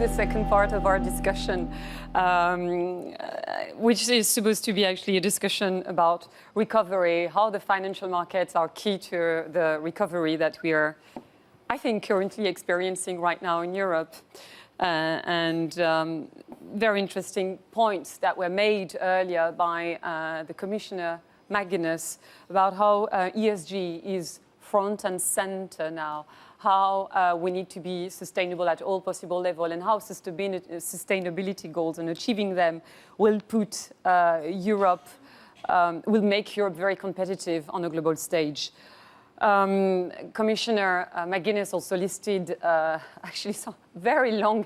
the second part of our discussion, which is supposed to be actually a discussion about recovery, how the financial markets are key to the recovery that we are, I think, currently experiencing right now in Europe. Very interesting points that were made earlier by the Commissioner McGuinness about how ESG is front and center now, how we need to be sustainable at all possible levels, and how sustainability goals and achieving them will put Europe, will make Europe very competitive on a global stage. Commissioner McGuinness also listed actually some very long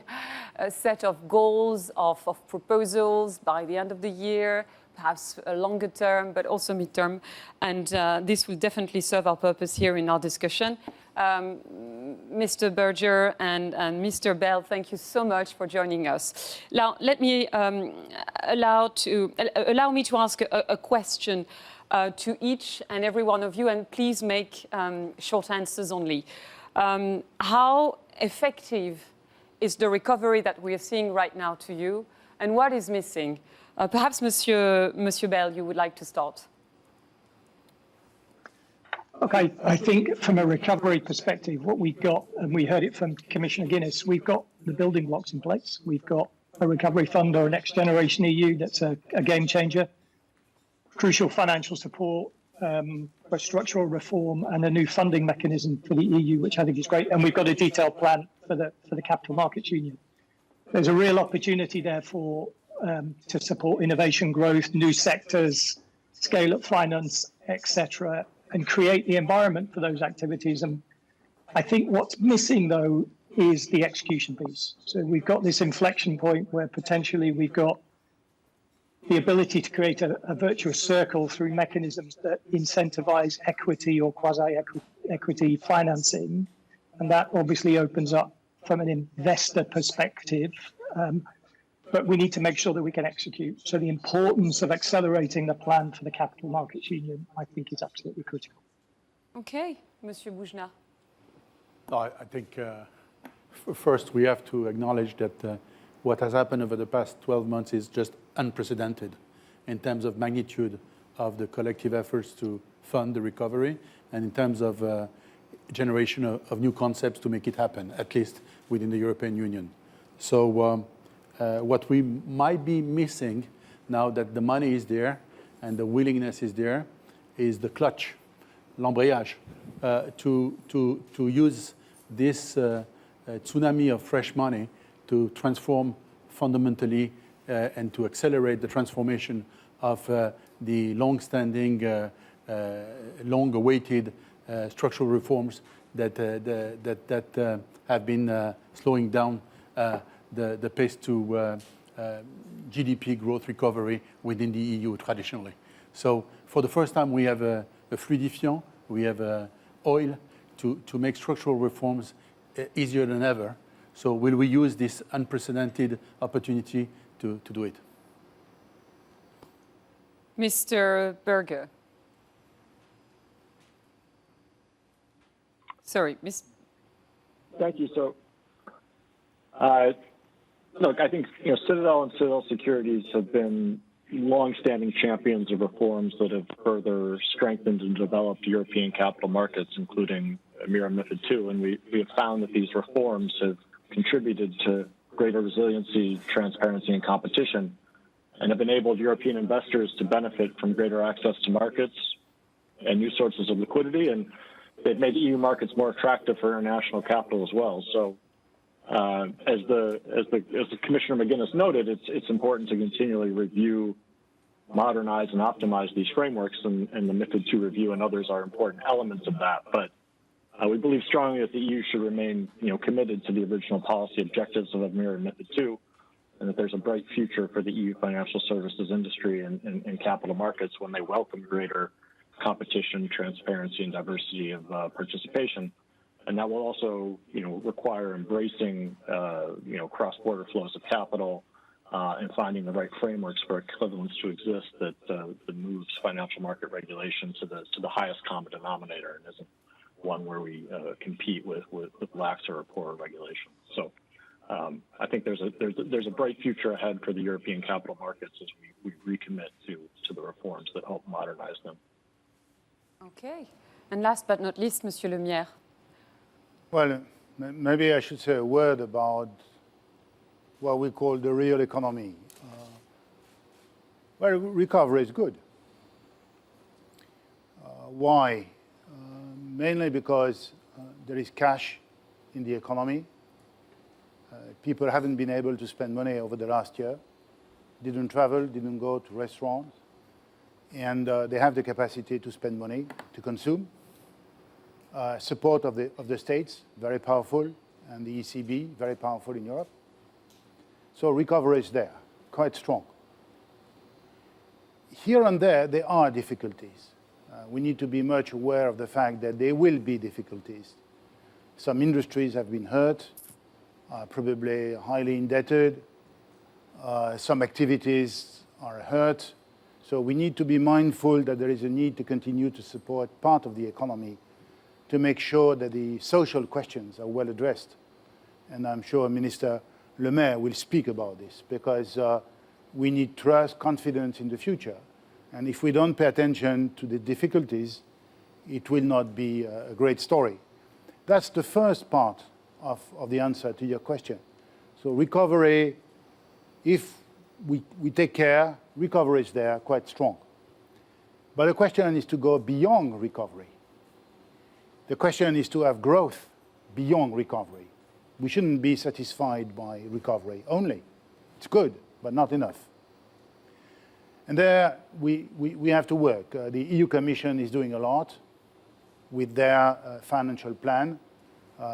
set of goals, of proposals by the end of the year, perhaps a longer term, but also midterm. And this will definitely serve our purpose here in our discussion. Mr. Berger and Mr. Bell, thank you so much for joining us. Now, let me allow me to ask a question to each and every one of you, and please make short answers only. How effective is the recovery that we are seeing right now to you, and what is missing? Perhaps Monsieur Bell, you would like to start. Okay, I think from a recovery perspective, what we've got, and we heard it from Commissioner Guinness, we've got the building blocks in place. We've got a recovery fund or a next generation EU that's a game changer, crucial financial support for structural reform, and a new funding mechanism for the EU, which I think is great. And we've got a detailed plan for the Capital Markets Union. There's a real opportunity there to support innovation growth, new sectors, scale up finance, etc., and create the environment for those activities. And I think what's missing, though, is the execution piece. So we've got this inflection point where potentially we've got the ability to create a virtuous circle through mechanisms that incentivize equity or quasi-equity financing. And that obviously opens up from an investor perspective. But we need to make sure that we can execute. So the importance of accelerating the plan for the Capital Markets Union, I think, is absolutely critical. Okay, Monsieur Boujna. I think first we have to acknowledge that what has happened over the past 12 months is just unprecedented in terms of magnitude of the collective efforts to fund the recovery and in terms of generation of new concepts to make it happen, at least within the European Union. So what we might be missing now that the money is there and the willingness is there is the clutch, l'embrayage, to use this tsunami of fresh money to transform fundamentally and to accelerate the transformation of the long-standing, long-awaited structural reforms that have been slowing down the pace to GDP growth recovery within the EU traditionally. So for the first time, we have a fluidifiant, we have oil to make structural reforms easier than ever. So will we use this unprecedented opportunity to do it? Mr. Berger. Sorry, Miss. Thank you. So, look, I think Citadel and Citadel Securities have been long-standing champions of reforms that have further strengthened and developed European capital markets, including EMIR and MiFID II. And we have found that these reforms have contributed to greater resiliency, transparency, and competition, and have enabled European investors to benefit from greater access to markets and new sources of liquidity. And they've made EU markets more attractive for international capital as well. So, as the Commissioner McGuinness noted, it's important to continually review, modernize, and optimize these frameworks, and the MiFID II review and others are important elements of that. But we believe strongly that the EU should remain, committed to the original policy objectives of EMIR and MiFID II, and that there's a bright future for the EU financial services industry and capital markets when they welcome greater competition, transparency, and diversity of participation. And that will also, require embracing, cross-border flows of capital and finding the right frameworks for equivalence to exist that moves financial market regulation to the highest common denominator and isn't one where we compete with laxer or poorer regulation. So I think there's a bright future ahead for the European capital markets as we recommit to the reforms that help modernize them. Okay. And last but not least, Monsieur Lemierre. Well, maybe I should say a word about what we call the real economy. Well, recovery is good. Why? Mainly because there is cash in the economy. People haven't been able to spend money over the last year, didn't travel, didn't go to restaurants, and they have the capacity to spend money, to consume. Support of the states, very powerful, and the ECB, very powerful in Europe. So recovery is there, quite strong. Here and there are difficulties. We need to be much aware of the fact that there will be difficulties. Some industries have been hurt, probably highly indebted. Some activities are hurt. So we need to be mindful that there is a need to continue to support part of the economy to make sure that the social questions are well addressed. And I'm sure Minister Le Maire will speak about this, because we need trust, confidence in the future. And if we don't pay attention to the difficulties, it will not be a great story. That's the first part of the answer to your question. So recovery, if we take care, recovery is there, quite strong. But the question is to go beyond recovery. The question is to have growth beyond recovery. We shouldn't be satisfied by recovery only. It's good, but not enough. And there we have to work. The EU Commission is doing a lot with their financial plan.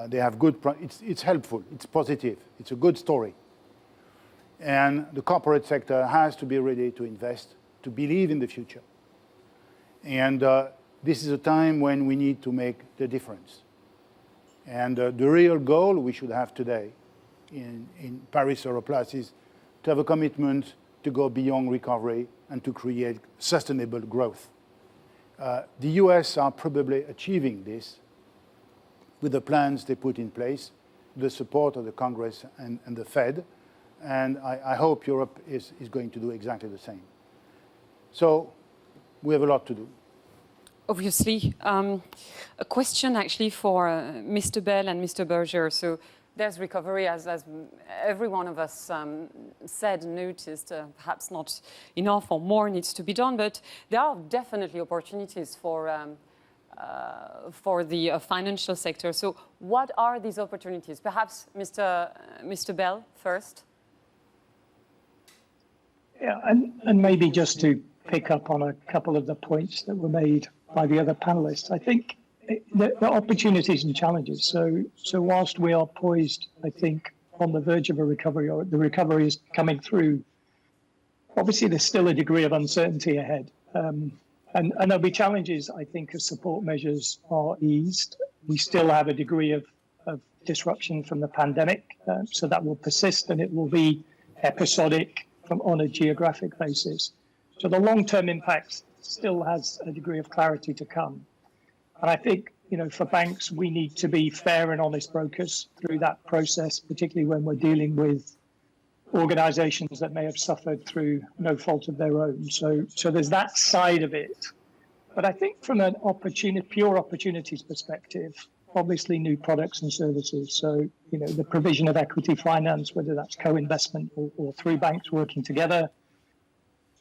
They have good, it's helpful, it's positive, it's a good story. And the corporate sector has to be ready to invest, to believe in the future. And this is a time when we need to make the difference. And the real goal we should have today in Paris Europlus is to have a commitment to go beyond recovery and to create sustainable growth. The US are probably achieving this with the plans they put in place, the support of the Congress and the Fed. And I hope Europe is going to do exactly the same. So we have a lot to do. Obviously, a question actually for Mr. Bell and Mr. Berger. So there's recovery, as every one of us said, noticed, perhaps not enough or more needs to be done, but there are definitely opportunities for the financial sector. So what are these opportunities? Perhaps Mr. Bell first. Yeah, and maybe just to pick up on a couple of the points that were made by the other panelists, I think the opportunities and challenges. So whilst we are poised, I think, on the verge of a recovery, or the recovery is coming through, obviously there's still a degree of uncertainty ahead. And there'll be challenges, I think, as support measures are eased. We still have a degree of disruption from the pandemic, so that will persist, and it will be episodic on a geographic basis. So the long-term impact still has a degree of clarity to come. And I think, for banks, we need to be fair and honest brokers through that process, particularly when we're dealing with organizations that may have suffered through no fault of their own. So there's that side of it. But I think from an pure opportunities perspective, obviously new products and services. So, the provision of equity finance, whether that's co-investment or through banks working together.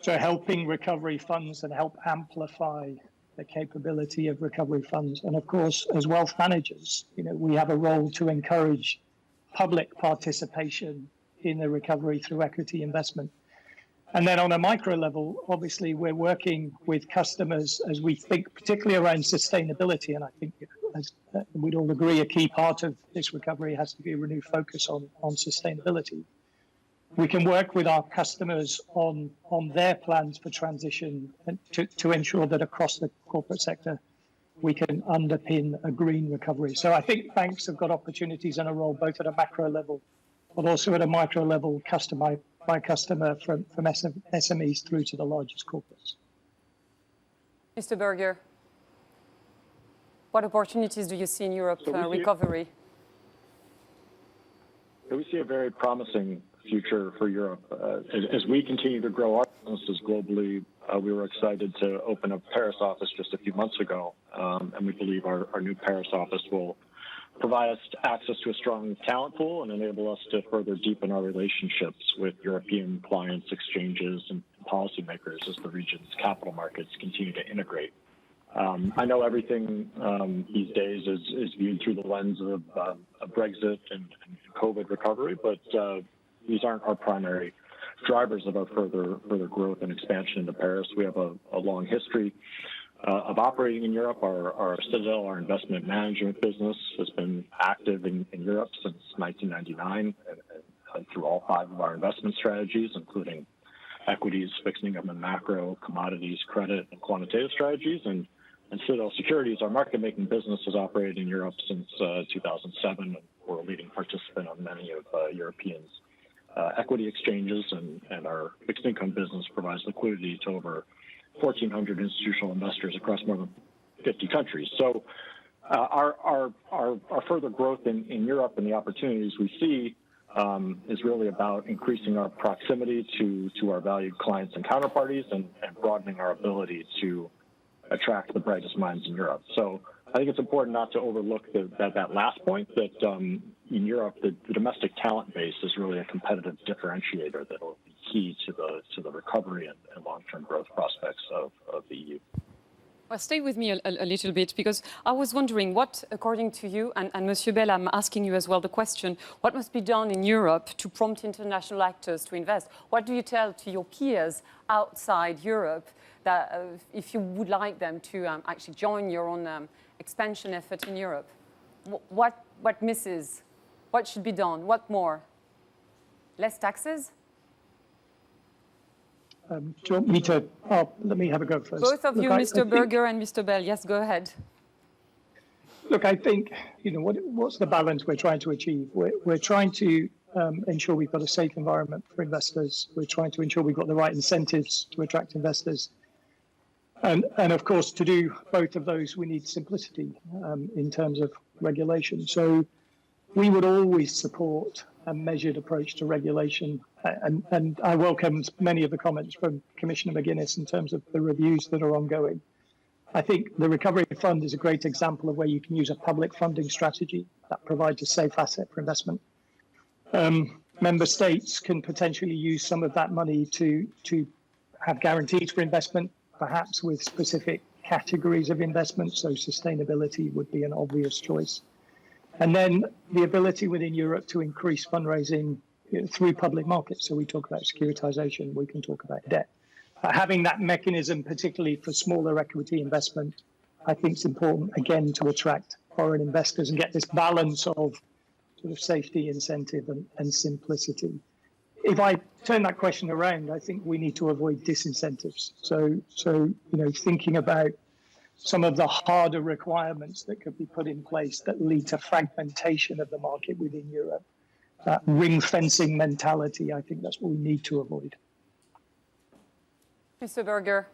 So helping recovery funds and help amplify the capability of recovery funds. And of course, as wealth managers, we have a role to encourage public participation in the recovery through equity investment. And then on a micro level, obviously, we're working with customers as we think, particularly around sustainability. And I think, as we'd all agree, a key part of this recovery has to be a renewed focus on sustainability. We can work with our customers on their plans for transition and to ensure that across the corporate sector, we can underpin a green recovery. So I think banks have got opportunities and a role both at a macro level, but also at a micro level, customer by customer, from SMEs through to the largest corporates. Mr. Berger, what opportunities do you see in Europe recovery? We see a very promising future for Europe. As we continue to grow our businesses globally, we were excited to open a Paris office just a few months ago, and we believe our new Paris office will provide us access to a strong talent pool and enable us to further deepen our relationships with European clients, exchanges, and policymakers as the region's capital markets continue to integrate. I know everything these days is viewed through the lens of Brexit and COVID recovery, but these aren't our primary drivers of our further growth and expansion into Paris. We have a long history of operating in Europe. Our Citadel, our investment management business, has been active in Europe since 1999 and through all 5 of our investment strategies, including equities, fixed income and macro, commodities, credit, and quantitative strategies. And Citadel Securities, our market-making business, has operated in Europe since 2007. And we're a leading participant on many of Europeans' equity exchanges, and our fixed income business provides liquidity to over 1,400 institutional investors across more than 50 countries. So our further growth in Europe and the opportunities we see is really about increasing our proximity to our valued clients and counterparties and broadening our ability to attract the brightest minds in Europe. So I think it's important not to overlook that last point, that in Europe, the domestic talent base is really a competitive differentiator that will be key to the recovery and long-term growth prospects of the EU. Well, stay with me a little bit, because I was wondering what, according to you, and Monsieur Bell, I'm asking you as well the question, what must be done in Europe to prompt international actors to invest? What do you tell to your peers outside Europe that if you would like them to actually join your own expansion effort in Europe? What misses? What should be done? What more? Less taxes? Do you want me to? Let me have a go first. Both of you, Mr. Berger and Mr. Bell. Yes, go ahead. Look, I think, what's the balance we're trying to achieve? We're trying to ensure we've got a safe environment for investors. We're trying to ensure we've got the right incentives to attract investors. And of course, to do both of those, we need simplicity in terms of regulation. So we would always support a measured approach to regulation. And I welcome many of the comments from Commissioner McGuinness in terms of the reviews that are ongoing. I think the Recovery Fund is a great example of where you can use a public funding strategy that provides a safe asset for investment. Member states can potentially use some of that money to have guarantees for investment, perhaps with specific categories of investment. So sustainability would be an obvious choice. And then the ability within Europe to increase fundraising through public markets. So we talk about securitization, we can talk about debt. Having that mechanism, particularly for smaller equity investment, I think is important, again, to attract foreign investors and get this balance of sort of safety, incentive, and simplicity. If I turn that question around, I think we need to avoid disincentives. So thinking about some of the harder requirements that could be put in place that lead to fragmentation of the market within Europe. Ring fencing mentality, I think that's what we need to avoid. Mr. Berger.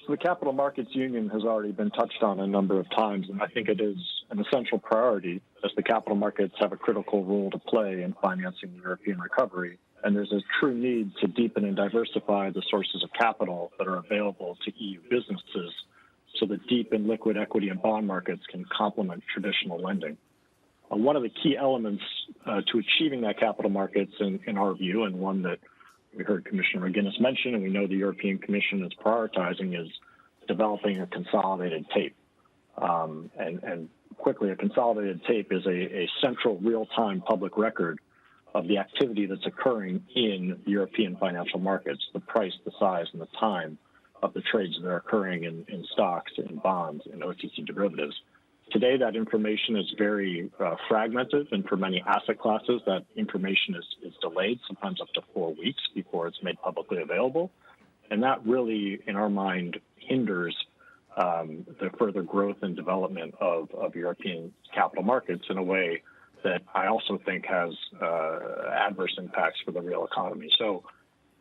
So the Capital Markets Union has already been touched on a number of times, and I think it is an essential priority as the capital markets have a critical role to play in financing the European recovery. And there's a true need to deepen and diversify the sources of capital that are available to EU businesses so that deep and liquid equity and bond markets can complement traditional lending. One of the key elements to achieving that capital markets, in our view, and one that we heard Commissioner McGuinness mention, and we know the European Commission is prioritizing, is developing a consolidated tape. And quickly, a consolidated tape is a central real-time public record of the activity that's occurring in the European financial markets, the price, the size, and the time of the trades that are occurring in stocks, in bonds, in OTC derivatives. Today, that information is very fragmented, and for many asset classes, that information is delayed, sometimes up to 4 weeks before it's made publicly available. And that really, in our mind, hinders the further growth and development of European capital markets in a way that I also think has adverse impacts for the real economy. So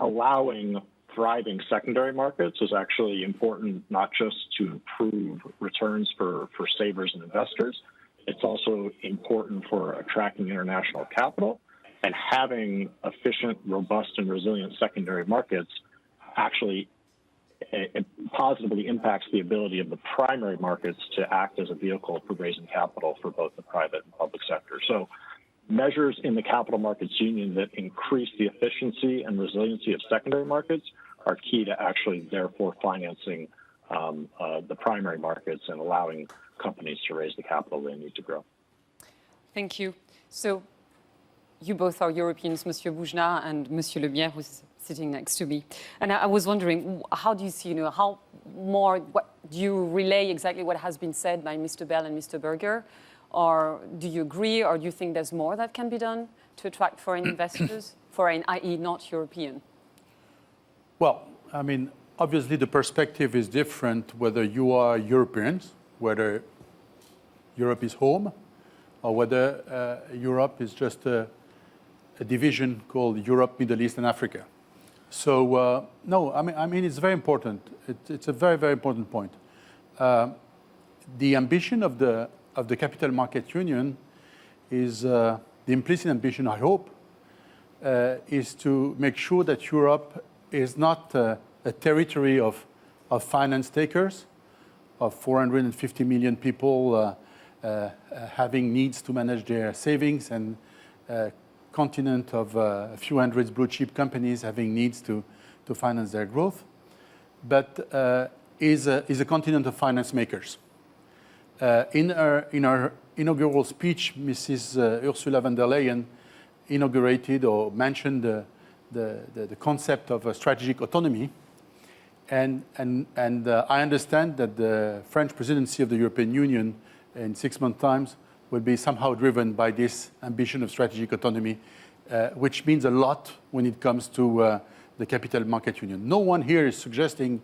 allowing thriving secondary markets is actually important, not just to improve returns for savers and investors. It's also important for attracting international capital, and having efficient, robust, and resilient secondary markets actually it positively impacts the ability of the primary markets to act as a vehicle for raising capital for both the private and public sector. So measures in the capital markets union that increase the efficiency and resiliency of secondary markets are key to actually therefore financing the primary markets and allowing companies to raise the capital they need to grow. Thank you. So you both are Europeans, Monsieur Boujna and Monsieur Lemierre, who's sitting next to me. And I was wondering, how do you see, what do you relay exactly what has been said by Mr. Bell and Mr. Berger? Or do you agree, or do you think there's more that can be done to attract foreign investors, foreign, i.e. not European? Well, I mean, obviously the perspective is different whether you are Europeans, whether Europe is home, or whether Europe is just a division called Europe, Middle East, and Africa. So no, I mean it's very important. It's a very, very important point. The ambition of the Capital Market Union is the implicit ambition, I hope, is to make sure that Europe is not a territory of finance takers, of 450 million people having needs to manage their savings, and continent of a few hundred blue chip companies having needs to finance their growth, but is a continent of finance makers. In her inaugural speech, Mrs. Ursula von der Leyen inaugurated or mentioned the concept of a strategic autonomy, and I understand that the French presidency of the European Union in 6 months' time will be somehow driven by this ambition of strategic autonomy, which means a lot when it comes to the Capital Market Union. No one here is suggesting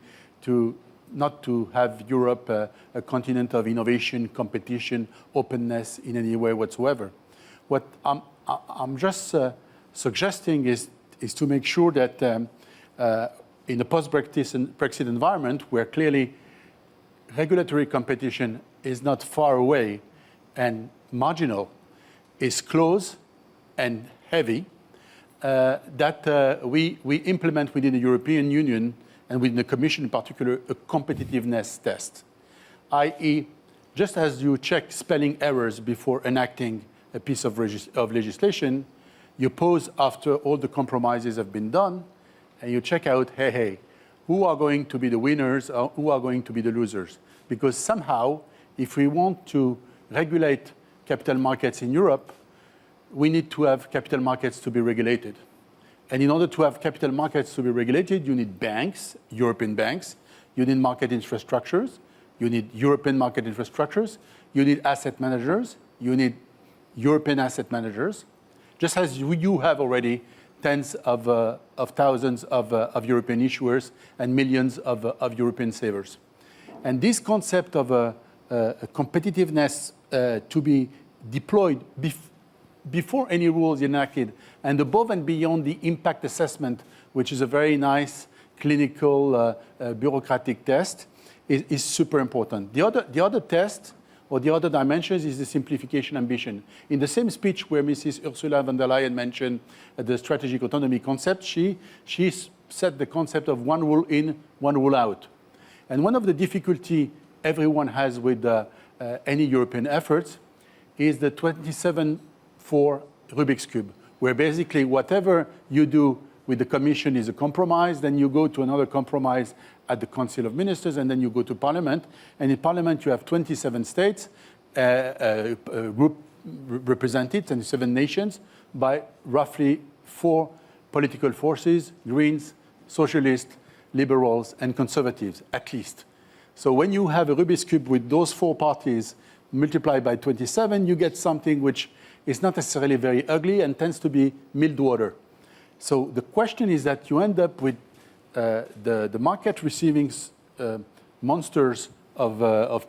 not to have Europe a continent of innovation, competition, openness in any way whatsoever. What I'm just suggesting is to make sure that in the post-Brexit environment, where clearly regulatory competition is not far away and marginal, is close and heavy, that we implement within the European Union and within the Commission in particular a competitiveness test, i.e. just as you check spelling errors before enacting a piece of legislation, you pause after all the compromises have been done, and you check out, hey, who are going to be the winners or who are going to be the losers? Because somehow, if we want to regulate capital markets in Europe, we need to have capital markets to be regulated. And in order to have capital markets to be regulated, you need banks, European banks, you need market infrastructures, you need European market infrastructures, you need asset managers, you need European asset managers, just as you have already tens of thousands of European issuers and millions of European savers. And this concept of competitiveness to be deployed before any rules enacted and above and beyond the impact assessment, which is a very nice clinical bureaucratic test, is super important. The other test or the other dimensions is the simplification ambition. In the same speech where Mrs. Ursula von der Leyen mentioned the strategic autonomy concept, she said the concept of one rule in, one rule out. And one of the difficulty everyone has with any European efforts is the 27-4 Rubik's Cube, where basically whatever you do with the Commission is a compromise, then you go to another compromise at the Council of Ministers, and then you go to Parliament. And in Parliament, you have 27 states group represented, 27 nations, by roughly 4 political forces: Greens, Socialists, Liberals, and Conservatives, at least. So when you have a Rubik's Cube with those 4 parties multiplied by 27, you get something which is not necessarily very ugly and tends to be mild water. So the question is that you end up with the market receiving monsters of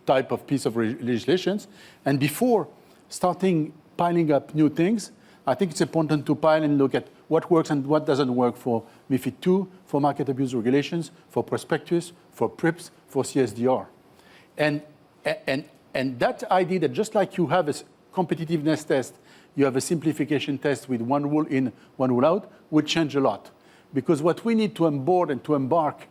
type of piece of legislations, and before starting piling up new things, I think it's important to pile and look at what works and what doesn't work for MiFID II, for market abuse regulations, for prospectus, for PRIPS, for CSDR. And And that idea that just like you have a competitiveness test, you have a simplification test with one rule in, one rule out, would change a lot. Because what we need to onboard and to embark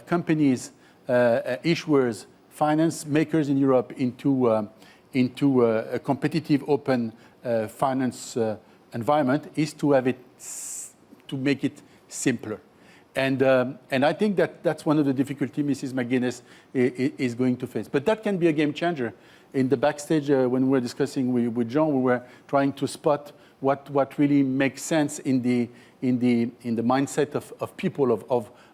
companies, issuers, finance makers in Europe into a competitive, open finance environment is to have it, to make it simpler. And I think that's one of the difficulties Mrs. McGuinness is going to face. But that can be a game changer. In the backstage, when we were discussing with Jean, we were trying to spot what really makes sense in the mindset of people,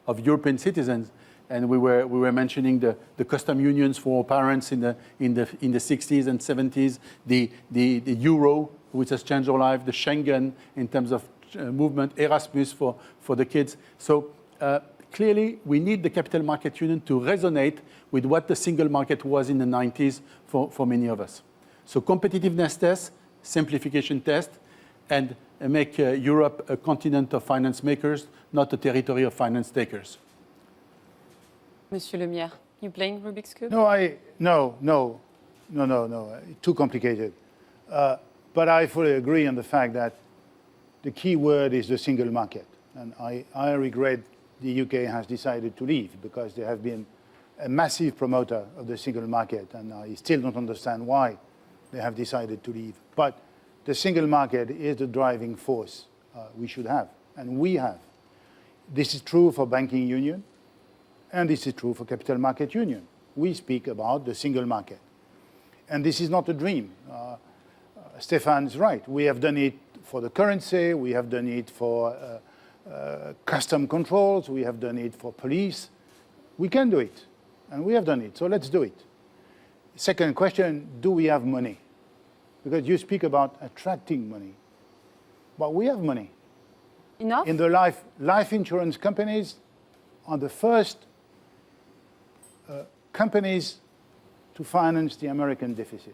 of European citizens. And we were mentioning the custom unions for parents in the 60s and 70s, the euro, which has changed our life, the Schengen in terms of movement, Erasmus for the kids. So clearly, we need the capital market union to resonate with what the single market was in the 90s for many of us. So competitiveness test, simplification test, and make Europe a continent of finance makers, not a territory of finance takers. Monsieur Lemierre, you playing Rubik's Cube? No. Too complicated. But I fully agree on the fact that the key word is the single market. And I regret the UK has decided to leave because they have been a massive promoter of the single market. And I still don't understand why they have decided to leave. But the single market is the driving force we should have, and we have. This is true for banking union, and this is true for capital market union. We speak about the single market. And this is not a dream. Stefan is right. We have done it for the currency. We have done it for custom controls. We have done it for police. We can do it, and we have done it. So let's do it. Second question, do we have money? Because you speak about attracting money. But we have money. Enough? In the life insurance companies are the first companies to finance the American deficit.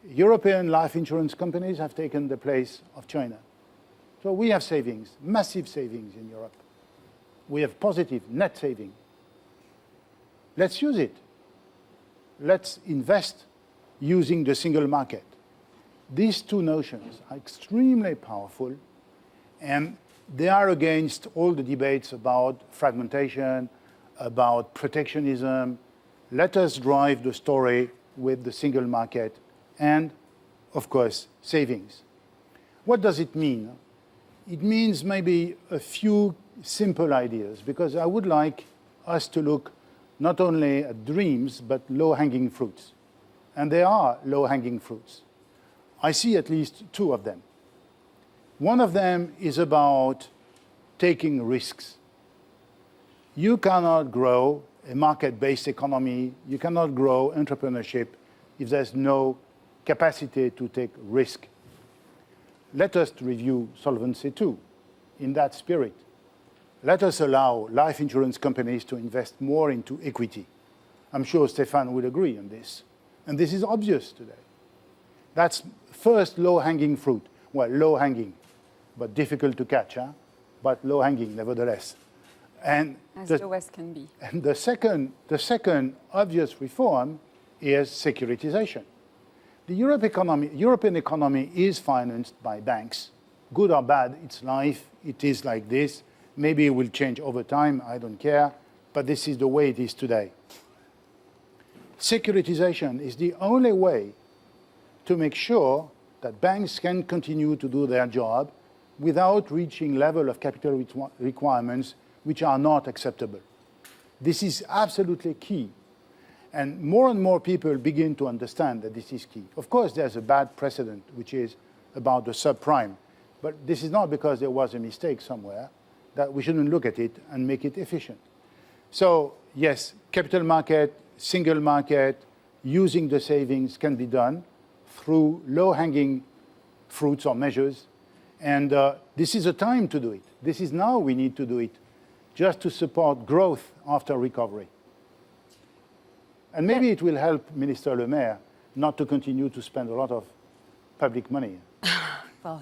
European life insurance companies have taken the place of China. So we have savings, massive savings in Europe. We have positive net saving. Let's use it. Let's invest using the single market. These two notions are extremely powerful, and they are against all the debates about fragmentation, about protectionism. Let us drive the story with the single market and, of course, savings. What does it mean? It means maybe a few simple ideas, because I would like us to look not only at dreams, but low-hanging fruits. And there are low-hanging fruits. I see at least two of them. One of them is about taking risks. You cannot grow a market-based economy, you cannot grow entrepreneurship if there's no capacity to take risk. Let us review Solvency II in that spirit. Let us allow life insurance companies to invest more into equity. I'm sure Stefan will agree on this. And this is obvious today. That's first low-hanging fruit. Well, low-hanging, but difficult to catch, huh? But low-hanging nevertheless. And as low as can be. And the second obvious reform is securitization. The European economy is financed by banks. Good or bad, it's life. It is like this. Maybe it will change over time. I don't care. But this is the way it is today. Securitization is the only way to make sure that banks can continue to do their job without reaching level of capital requirements which are not acceptable. This is absolutely key. And more people begin to understand that this is key. Of course, there's a bad precedent, which is about the subprime. But this is not because there was a mistake somewhere that we shouldn't look at it and make it efficient. So, yes, capital market, single market, using the savings can be done through low-hanging fruits or measures. And this is a time to do it. This is now we need to do it, just to support growth after recovery. And maybe it will help Minister Le Maire not to continue to spend a lot of public money. Well,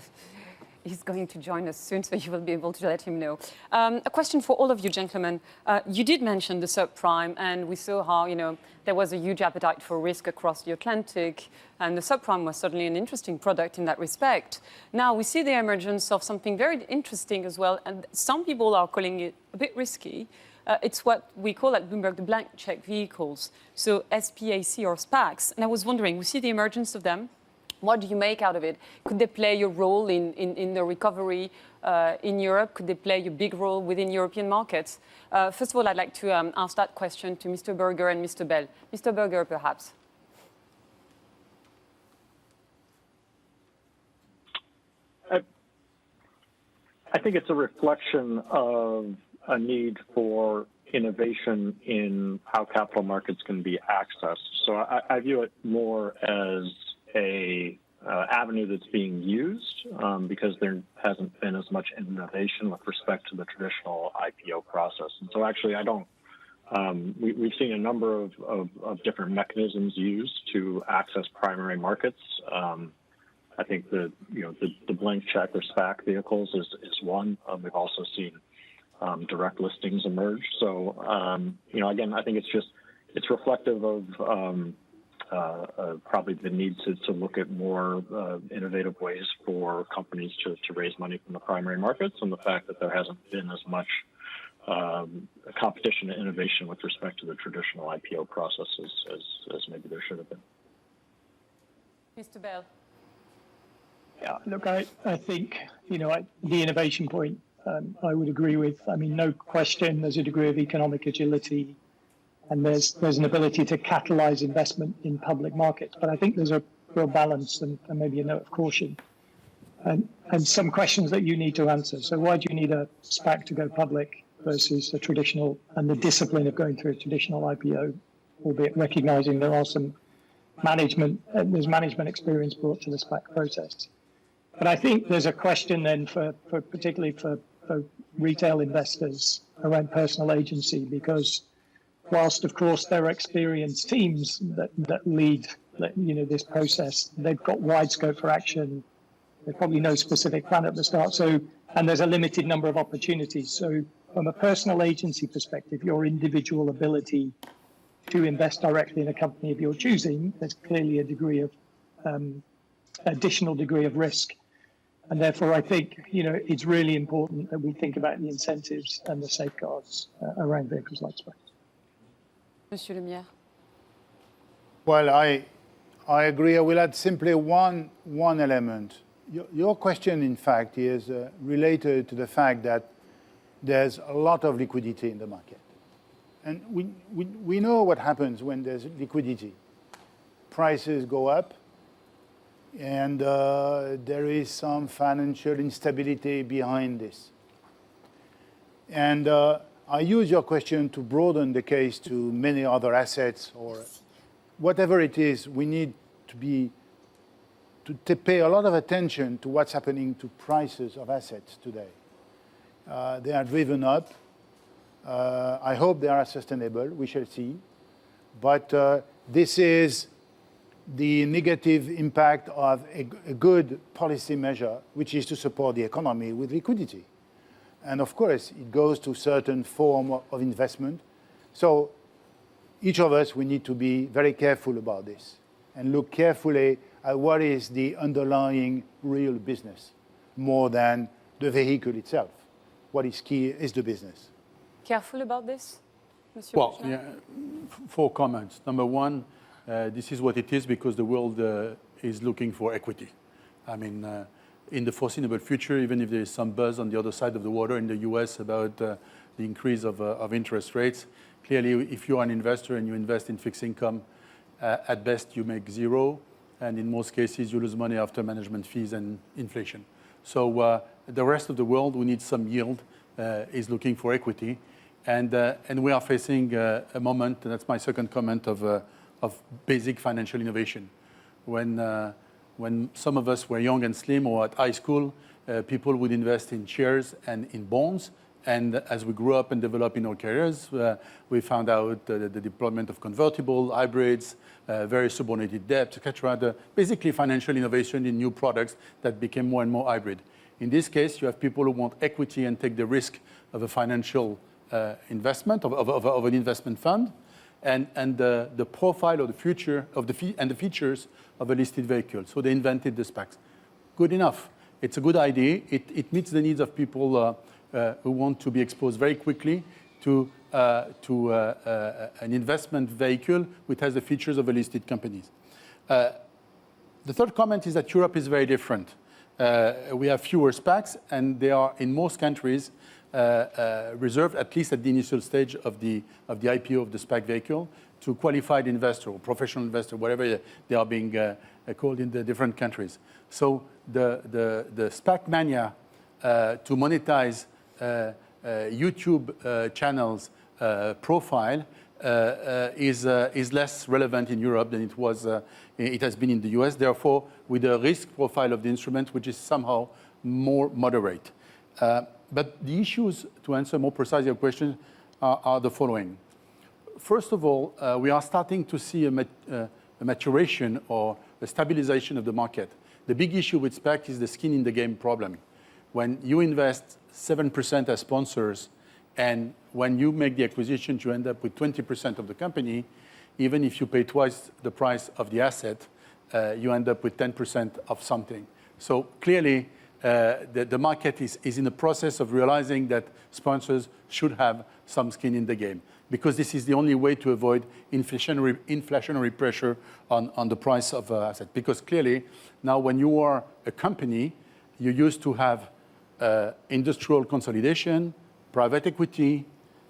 He's going to join us soon, so you will be able to let him know. A question for all of you, gentlemen. You did mention the subprime, and we saw how there was a huge appetite for risk across the Atlantic, and the subprime was certainly an interesting product in that respect. Now we see the emergence of something very interesting as well, and some people are calling it a bit risky. It's what we call at Bloomberg the blank check vehicles, so SPAC or SPACs. And I was wondering, we see the emergence of them. What do you make out of it? Could they play a role in the recovery in Europe? Could they play a big role within European markets? First of all, I'd like to ask that question to Mr. Berger and Mr. Bell. Mr. Berger, perhaps. I think it's a reflection of a need for innovation in how capital markets can be accessed. So I view it more as a avenue that's being used because there hasn't been as much innovation with respect to the traditional IPO process. And so actually I don't, we've seen a number of different mechanisms used to access primary markets. I think the blank check or SPAC vehicles is one. We've also seen direct listings emerge. So, again, I think it's reflective of probably the need to look at more innovative ways for companies to raise money from the primary markets, and the fact that there hasn't been as much competition and innovation with respect to the traditional IPO processes as maybe there should have been. Mr. Bell. Yeah, look, I think, the innovation point, I would agree with. I mean, no question, there's a degree of economic agility and there's an ability to catalyze investment in public markets. But I think there's a real balance and maybe a note of caution and some questions that you need to answer. So why do you need a SPAC to go public versus the traditional and the discipline of going through a traditional IPO, albeit recognizing there are some there's management experience brought to the SPAC process. But I think there's a question then for particularly for retail investors around personal agency, because whilst of course there are experienced teams that lead this process, they've got wide scope for action. There's probably no specific plan at the start. And there's a limited number of opportunities. So from a personal agency perspective, your individual ability to invest directly in a company of your choosing, there's clearly a degree of additional degree of risk. And therefore, I think, it's really important that we think about the incentives and the safeguards around vehicles like SPAC. Monsieur Lemierre. Well, I agree. I will add simply one element. Your question, in fact, is related to the fact that there's a lot of liquidity in the market. And we know what happens when there's liquidity. Prices go up, and there is some financial instability behind this. And I use your question to broaden the case to many other assets or whatever it is. We need to pay a lot of attention to what's happening to prices of assets today. They are driven up. I hope they are sustainable. We shall see. But this is the negative impact of a good policy measure, which is to support the economy with liquidity. And of course, it goes to certain form of investment. So each of us, we need to be very careful about this and look carefully at what is the underlying real business more than the vehicle itself. What is key is the business. Careful about this, Monsieur? Well, yeah, 4 comments. Number one, this is what it is because the world is looking for equity. I mean, in the foreseeable future, even if there is some buzz on the other side of the water in the US about the increase of interest rates, clearly, if you're an investor and you invest in fixed income, at best you make zero, and in most cases you lose money after management fees and inflation. So the rest of the world, who needs some yield, is looking for equity, and we are facing a moment, and that's my second comment, of basic financial innovation. When some of us were young and slim or at high school, people would invest in shares and in bonds. And as we grew up and developed in our careers, we found out the deployment of convertible, hybrids, very subordinated debt, etc. Basically financial innovation in new products that became more and more hybrid. In this case, you have people who want equity and take the risk of a financial investment, of an investment fund, and the profile of the future of the features of a listed vehicle. So they invented the SPACs. Good enough. It's a good idea. It meets the needs of people who want to be exposed very quickly to an investment vehicle which has the features of a listed company. The third comment is that Europe is very different. We have fewer SPACs, and they are in most countries reserved, at least at the initial stage of the IPO of the SPAC vehicle, to qualified investor or professional investor, whatever they are being called in the different countries. So the SPAC mania to monetize YouTube channels profile is less relevant in Europe than it has been in the US. Therefore, with the risk profile of the instrument, which is somehow more moderate. But the issues, to answer more precisely your question, are the following. First of all, we are starting to see a maturation or a stabilization of the market. The big issue with SPAC is the skin in the game problem. When you invest 7% as sponsors, and when you make the acquisition, you end up with 20% of the company, even if you pay twice the price of the asset, you end up with 10% of something. So clearly, the market is in the process of realizing that sponsors should have some skin in the game, because this is the only way to avoid inflationary pressure on the price of asset. Because clearly, now when you are a company, you used to have industrial consolidation, private equity,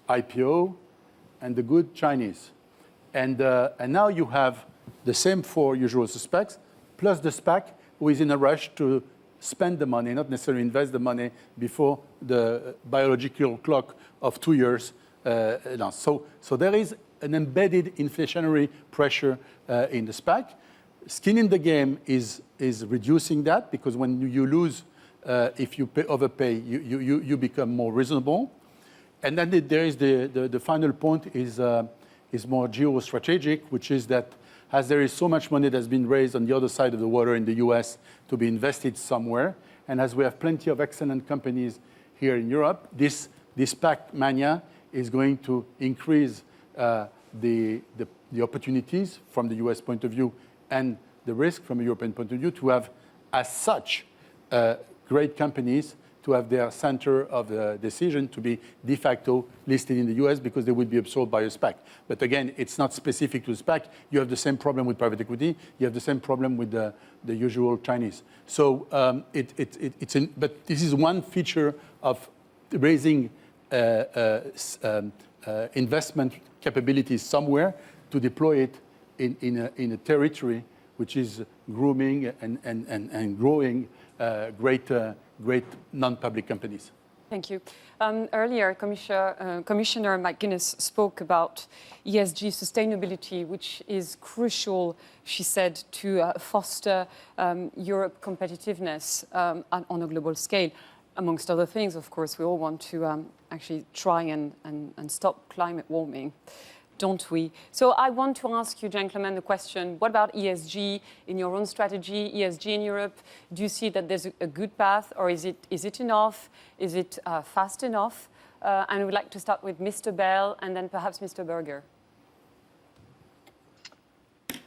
IPO, and the good Chinese. And now you have the same four usual suspects, plus the SPAC, who is in a rush to spend the money, not necessarily invest the money before the biological clock of 2 years. So there is an embedded inflationary pressure in the SPAC. Skin in the game is reducing that, because when you lose, if you overpay, you become more reasonable. And then there is the final point is more geostrategic, which is that as there is so much money that's been raised on the other side of the water in the US to be invested somewhere, and as we have plenty of excellent companies here in Europe, this SPAC mania is going to increase the opportunities from the US point of view and the risk from a European point of view to have, as such, great companies to have their center of the decision to be de facto listed in the US, because they will be absorbed by a SPAC. But again, it's not specific to SPAC. You have the same problem with private equity. You have the same problem with the usual Chinese. So but this is one feature of raising investment capabilities somewhere to deploy it in a territory which is grooming and growing great non-public companies. Thank you. Earlier, Commissioner McGuinness spoke about ESG sustainability, which is crucial, she said, to foster Europe competitiveness on a global scale. Amongst other things, of course, we all want to actually try and stop climate warming, don't we? So I want to ask you, gentlemen, the question, what about ESG in your own strategy, ESG in Europe? Do you see that there's a good path, or is it enough? Is it fast enough? And we'd like to start with Mr. Bell and then perhaps Mr. Berger.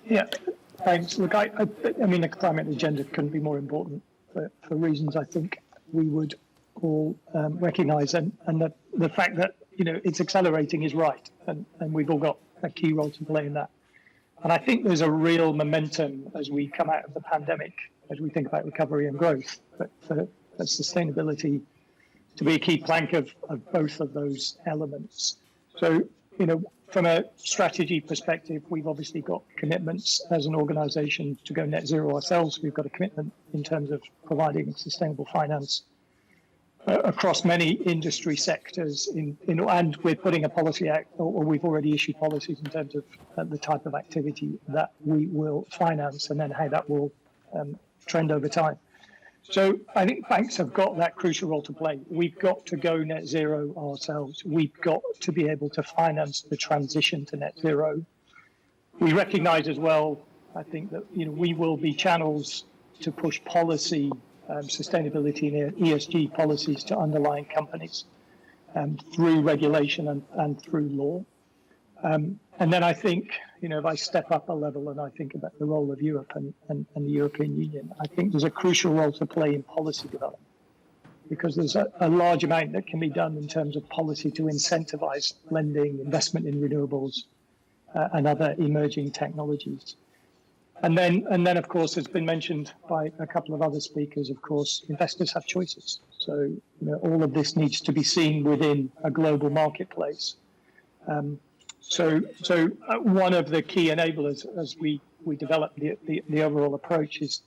Yeah, thanks. Look, I mean, the climate agenda couldn't be more important for reasons I think we would all recognise, and the fact that it's accelerating is right, and we've all got a key role to play in that. And I think there's a real momentum as we come out of the pandemic, as we think about recovery and growth, but for sustainability to be a key plank of both of those elements. So, from a strategy perspective, we've obviously got commitments as an organisation to go net zero ourselves. We've got a commitment in terms of providing sustainable finance across many industry sectors, and we're putting a policy out, or we've already issued policies in terms of the type of activity that we will finance, and then how that will trend over time. So I think banks have got that crucial role to play. We've got to go net zero ourselves. We've got to be able to finance the transition to net zero. We recognise as well, I think, that we will be channels to push policy sustainability and ESG policies to underlying companies through regulation and through law. And then I think, if I step up a level and I think about the role of Europe and the European Union, I think there's a crucial role to play in policy development, because there's a large amount that can be done in terms of policy to incentivize lending, investment in renewables, and other emerging technologies. And then, of course, it's been mentioned by a couple of other speakers, of course, investors have choices. So, all of this needs to be seen within a global marketplace. So one of the key enablers as we develop the overall approach is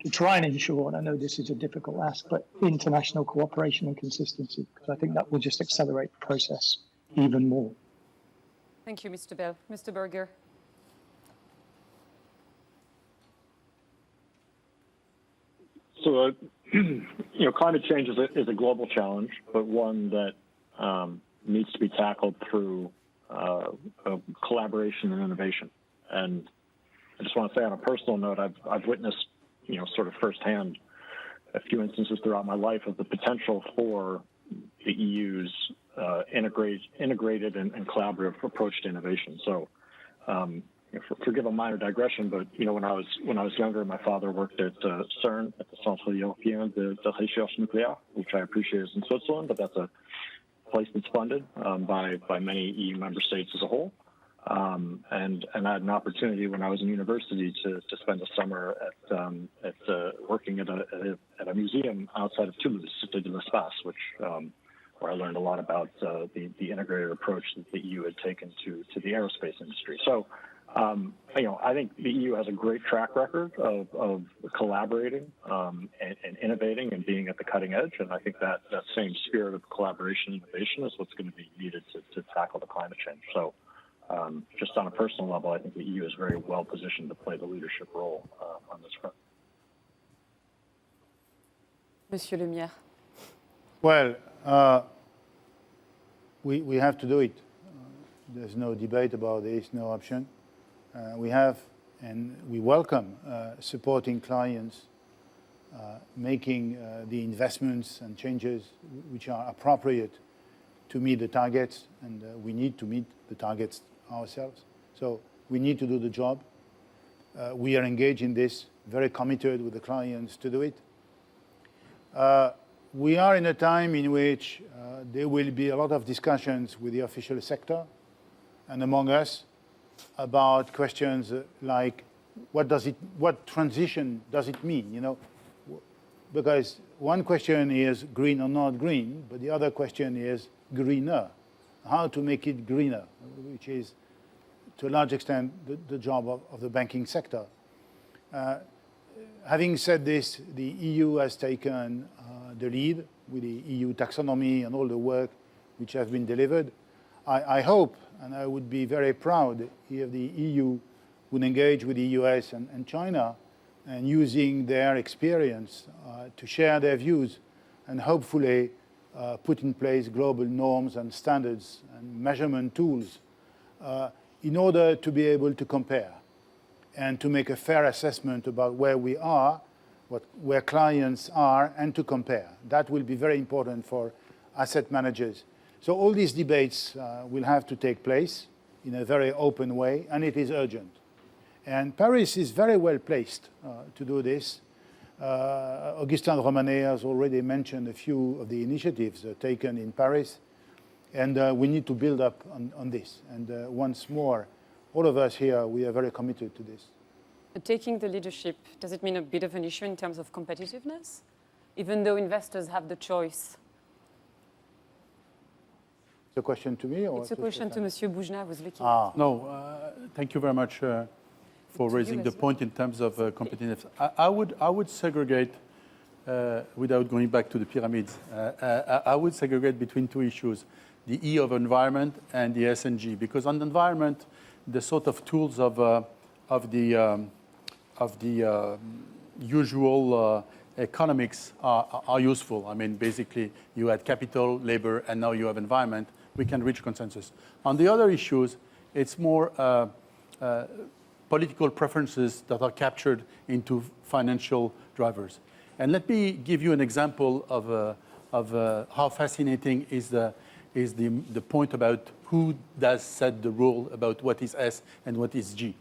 to try and ensure, and I know this is a difficult ask, but international cooperation and consistency, because I think that will just accelerate the process even more. Thank you, Mr. Bell. Mr. Berger. So, climate change is a global challenge, but one that needs to be tackled through collaboration and innovation. And I just want to say, on a personal note, I've witnessed, sort of firsthand, a few instances throughout my life of the potential for the EU's integrated and collaborative approach to innovation. So, forgive a minor digression, but when I was younger, my father worked at CERN, at the Centre Européen de Recherche Nucléaire, which I appreciate is in Switzerland, but that's a place that's funded by many EU member states as a whole. And I had an opportunity when I was in university to spend a summer at working at a museum outside of Toulouse, Cité de l'Espace, where I learned a lot about the integrated approach that the EU had taken to the aerospace industry. So, I think the EU has a great track record of collaborating and innovating and being at the cutting edge. And I think that same spirit of collaboration and innovation is what's going to be needed to tackle the climate change. So, just on a personal level, I think the EU is very well positioned to play the leadership role on this front. Monsieur Lemierre. Well, we have to do it. There's no debate about this, no option. We have, and we welcome supporting clients, making the investments and changes which are appropriate to meet the targets, and we need to meet the targets ourselves. So we need to do the job. We are engaged in this, very committed with the clients to do it. We are in a time in which there will be a lot of discussions with the official sector and among us about questions like what transition does it mean, because one question is green or not green, but the other question is greener, how to make it greener, which is to a large extent the job of the banking sector. Having said this, the EU has taken the lead with the EU taxonomy and all the work which has been delivered. I hope, and I would be very proud if the EU would engage with the US and China and using their experience to share their views and hopefully put in place global norms and standards and measurement tools in order to be able to compare and to make a fair assessment about where we are, where clients are, and to compare. That will be very important for asset managers. So all these debates will have to take place in a very open way, and it is urgent. And Paris is very well placed to do this. Augustin Romanet has already mentioned a few of the initiatives taken in Paris, and we need to build up on this. And once more, all of us here, we are very committed to this. Taking the leadership, does it mean a bit of an issue in terms of competitiveness, even though investors have the choice? It's a question to me? Or it's a question to Monsieur Boujna, who's looking. No, thank you very much for raising the point in terms of competitiveness. I would segregate, without going back to the pyramids, I would segregate between two issues, the E of environment and the S and G, because on the environment, the sort of tools of the usual economics are useful. I mean, basically, you had capital, labor, and now you have environment. We can reach consensus. On the other issues, it's more political preferences that are captured into financial drivers. And let me give you an example of how fascinating is the point about who does set the rule about what is S and what is G.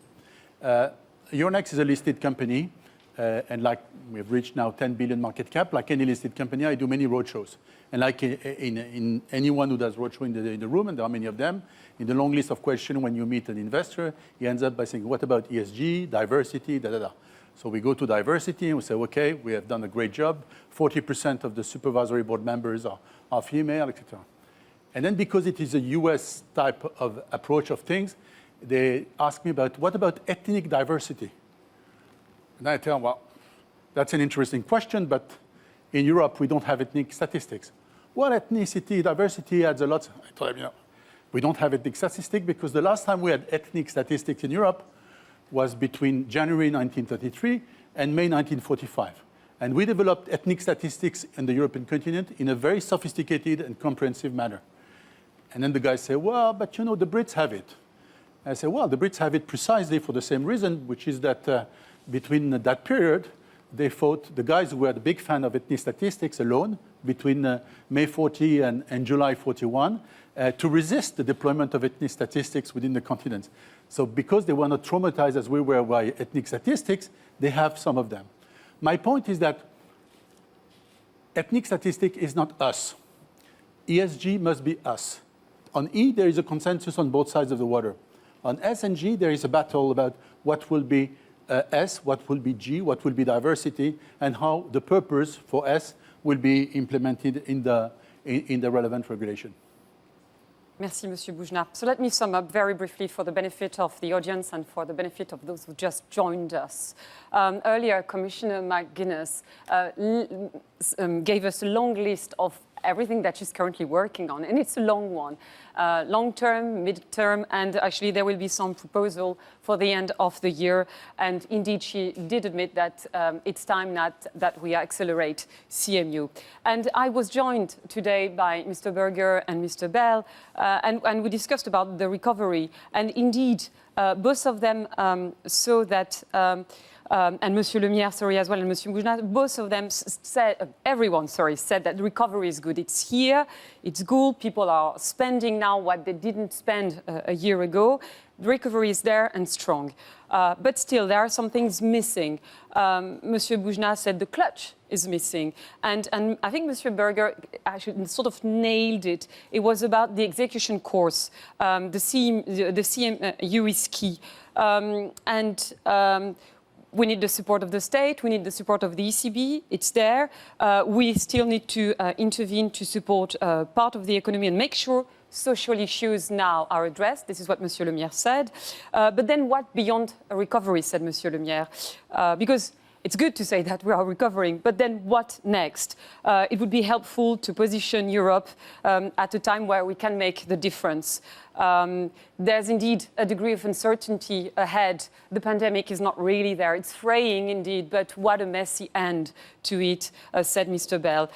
Euronext is a listed company, and like we've reached now 10 billion market cap. Like any listed company, I do many roadshows. And like in anyone who does roadshow in the room, and there are many of them, in the long list of questions when you meet an investor, he ends up by saying, what about ESG, diversity, da, da, da. So we go to diversity and we say, okay, we have done a great job. 40% of the supervisory board members are female, etc. And then because it is a US type of approach of things, they ask me about, what about ethnic diversity? And I tell them, well, that's an interesting question, but in Europe, we don't have ethnic statistics. Well, ethnicity, diversity adds a lot. I told them, we don't have ethnic statistics because the last time we had ethnic statistics in Europe was between January 1933 and May 1945. And we developed ethnic statistics in the European continent in a very sophisticated and comprehensive manner. And then the guys say, well, but the Brits have it. I say, well, the Brits have it precisely for the same reason, which is that between that period, they fought, the guys who were the big fan of ethnic statistics alone, between May 40 and July 41, to resist the deployment of ethnic statistics within the continent. So because they were not traumatized as we were by ethnic statistics, they have some of them. My point is that ethnic statistic is not us. ESG must be us. On E, there is a consensus on both sides of the water. On S and G, there is a battle about what will be S, what will be G, what will be diversity, and how the purpose for S will be implemented in the relevant regulation. Merci, Monsieur Boujnah. So let me sum up very briefly for the benefit of the audience and for the benefit of those who just joined us. Earlier, Commissioner McGuinness gave us a long list of everything that she's currently working on, and it's a long one. Long-term, mid-term, and actually there will be some proposal for the end of the year. And indeed, she did admit that it's time that we accelerate CMU. And I was joined today by Mr. Berger and Mr. Bell, and we discussed about the recovery. And indeed, both of them saw that and Monsieur Lemierre, as well, and Monsieur Boujnah, both of them said, everyone, said that the recovery is good. It's here, it's good. People are spending now what they didn't spend a year ago. The recovery is there and strong. But still, there are some things missing. Monsieur Boujnah said the clutch is missing. And I think Monsieur Berger actually sort of nailed it. It was about the execution course. The CMU is key. We need the support of the state. We need the support of the ECB. It's there. We still need to intervene to support part of the economy and make sure social issues now are addressed. This is what Monsieur Lemierre said. But then what beyond a recovery, said Monsieur Lemierre? Because it's good to say that we are recovering, but then what next? It would be helpful to position Europe at a time where we can make the difference. There's indeed a degree of uncertainty ahead. The pandemic is not really there. It's fraying indeed, but what a messy end to it, said Mr. Bell.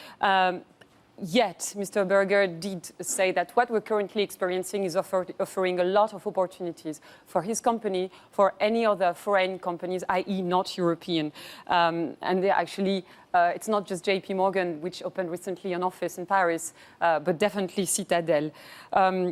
Yet, Mr. Berger did say that what we're currently experiencing is offering a lot of opportunities for his company, for any other foreign companies, i.e. not European. And they actually, it's not just JP Morgan, which opened recently an office in Paris, but definitely Citadel.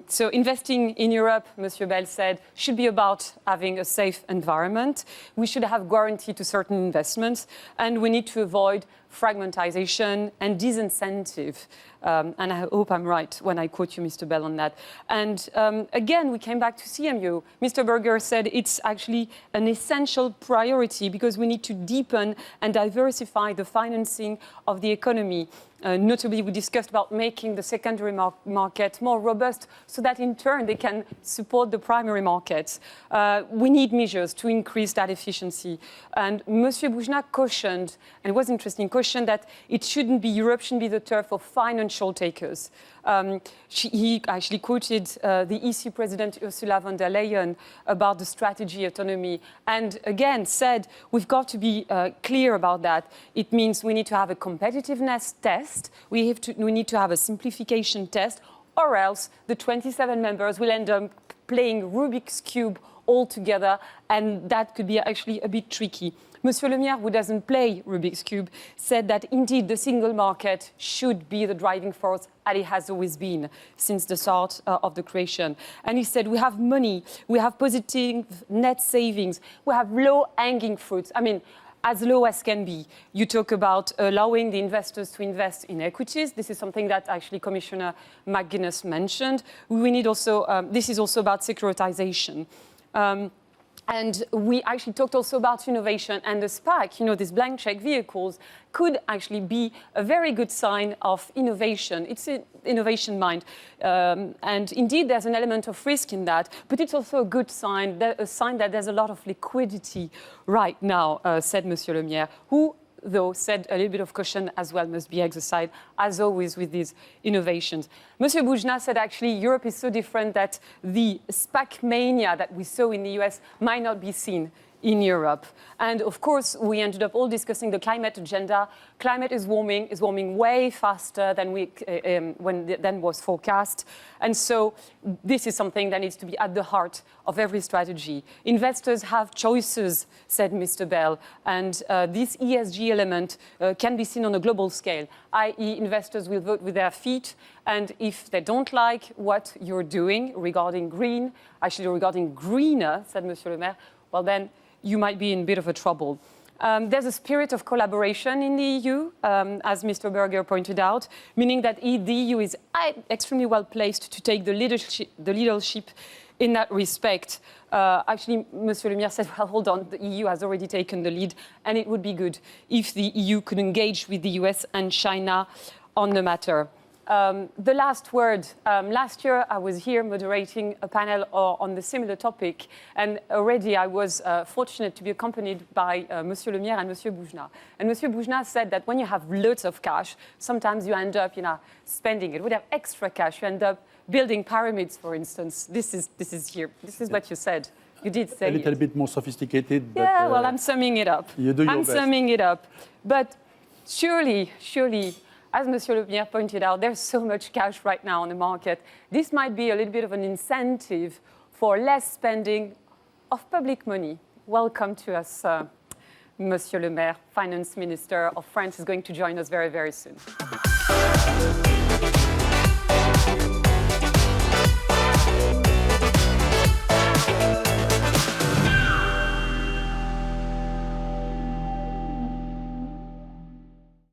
So investing in Europe, Monsieur Bell said, should be about having a safe environment. We should have guarantee to certain investments, and we need to avoid fragmentization and disincentive. And I hope I'm right when I quote you, Mr. Bell, on that. And again, we came back to CMU. Mr. Berger said it's actually an essential priority because we need to deepen and diversify the financing of the economy. Notably, we discussed about making the secondary market more robust so that in turn they can support the primary markets. We need measures to increase that efficiency. And Monsieur Boujnah cautioned, and it was interesting, cautioned that Europe shouldn't be the turf of financial takers. He actually quoted the EC President Ursula von der Leyen about the strategy autonomy, and again said we've got to be clear about that. It means we need to have a competitiveness test, we need to have a simplification test, or else the 27 members will end up playing Rubik's Cube all together, and that could be actually a bit tricky. Monsieur Le Maire, who doesn't play Rubik's Cube, said that indeed the single market should be the driving force, as it has always been since the start of the creation. And he said, we have money, we have positive net savings, we have low-hanging fruits. I mean, as low as can be. You talk about allowing the investors to invest in equities. This is something that actually Commissioner McGuinness mentioned. We need also, this is also about securitization. And we actually talked also about innovation, and the SPAC, you know, these blank check vehicles, could actually be a very good sign of innovation. It's an innovation mind. And indeed, there's an element of risk in that, but it's also a good sign, a sign that there's a lot of liquidity right now, said Monsieur Le Maire, who, though, said a little bit of caution as well must be exercised, as always with these innovations. Monsieur Boujna said actually Europe is so different that the SPAC mania that we saw in the US might not be seen in Europe. And of course, we ended up all discussing the climate agenda. Climate is warming way faster than than was forecast. And so this is something that needs to be at the heart of every strategy. Investors have choices, said Mr. Bell, and this ESG element can be seen on a global scale, i.e. investors will vote with their feet, and if they don't like what you're doing regarding green, actually regarding greener, said Monsieur Le Maire, well then, you might be in a bit of a trouble. There's a spirit of collaboration in the EU, as Mr. Berger pointed out, meaning that the EU is extremely well placed to take the leadership in that respect. Actually, Monsieur Le Maire said, well, hold on, the EU has already taken the lead, and it would be good if the EU could engage with the US and China on the matter. The last word. Last year, I was here moderating a panel on the similar topic, and already I was fortunate to be accompanied by Monsieur Le Maire and Monsieur Boujna. And Monsieur Boujna said that when you have loads of cash, sometimes you end up, spending it. When you have extra cash, you end up building pyramids, for instance. This is here. This is what you said. You did say a little bit more sophisticated. But, yeah, well, I'm summing it up. You do your best. I'm summing it up. But surely, as Monsieur Le Maire pointed out, there's so much cash right now on the market. This might be a little bit of an incentive for less spending of public money. Welcome to us, Monsieur Le Maire, Finance Minister of France, is going to join us very, very soon.